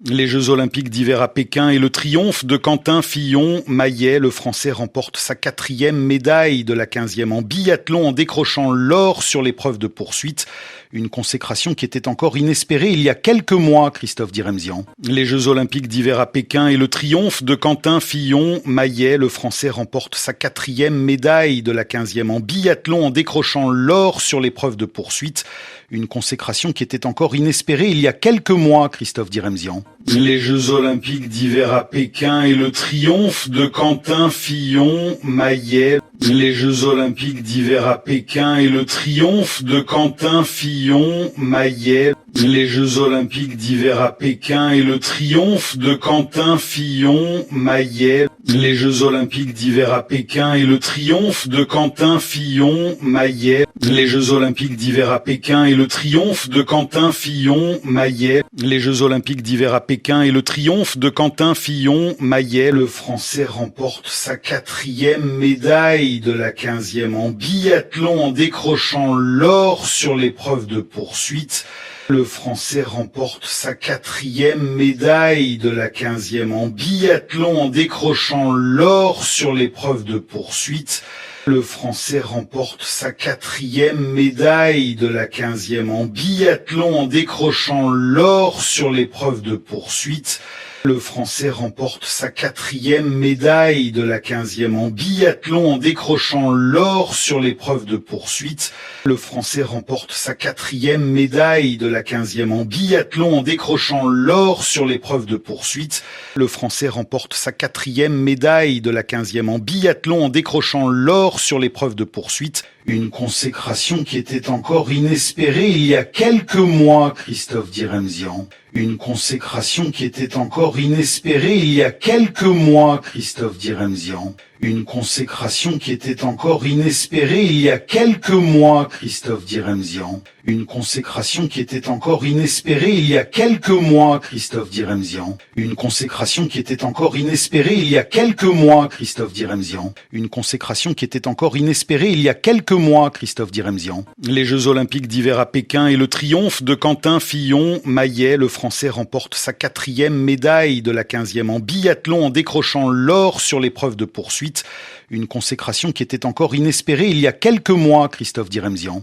Les Jeux Olympiques d'hiver à Pékin et le triomphe de Quentin Fillon-Maillet. Le Français remporte sa 4e médaille de la 15e en biathlon en décrochant l'or sur l'épreuve de poursuite. Une consécration qui était encore inespérée il y a quelques mois, Christophe Diremzian. Les Jeux Olympiques d'hiver à Pékin et le triomphe de Quentin Fillon-Maillet. Le Français remporte sa 4e médaille de la 15e en biathlon en décrochant l'or sur l'épreuve de poursuite. Une consécration qui était encore inespérée il y a quelques mois, Christophe Diremzian. Les Jeux Olympiques d'hiver à Pékin et le triomphe de Quentin Fillon-Maillet. Les Jeux Olympiques d'hiver à Pékin et le triomphe de Quentin Fillon-Maillet. Les Jeux Olympiques d'hiver à Pékin et le triomphe de Quentin Fillon-Maillet. Les Jeux Olympiques d'hiver à Pékin et le triomphe de Quentin Fillon-Maillet. Les Jeux Olympiques d'hiver à Pékin et le triomphe de Quentin Fillon-Maillet. Les Jeux Olympiques d'hiver à Pékin et le triomphe de Quentin Fillon-Maillet. Le Français remporte sa 4e médaille de la 15e en biathlon en décrochant l'or sur l'épreuve de poursuite. Le Français remporte sa 4e médaille de la 15e en biathlon en décrochant l'or sur l'épreuve de poursuite. Le Français remporte sa 4e médaille de la 15e en biathlon en décrochant l'or sur l'épreuve de poursuite. Le Français remporte sa 4e médaille de la 15e en biathlon en décrochant l'or sur l'épreuve de poursuite. Le Français remporte sa 4e médaille de la 15e en biathlon en décrochant l'or sur l'épreuve de poursuite. Le Français remporte sa 4e médaille de la 15e en biathlon en décrochant l'or sur l'épreuve de poursuite. Une consécration qui était encore inespérée il y a quelques mois, Christophe Diremzian. Une consécration qui était encore inespérée il y a quelques mois, Christophe Diremzian. Une consécration qui était encore inespérée il y a quelques mois, Christophe Diremzian. Une consécration qui était encore inespérée il y a quelques mois, Christophe Diremzian. Une consécration qui était encore inespérée il y a quelques mois, Christophe Diremzian. Une consécration qui était encore inespérée il y a quelques mois, Christophe Diremzian. Les Jeux Olympiques d'hiver à Pékin et le triomphe de Quentin Fillon-Maillet. Le Français remporte sa 4e médaille de la 15e en biathlon en décrochant l'or sur l'épreuve de poursuite. Une consécration qui était encore inespérée il y a quelques mois, Christophe Diremzian.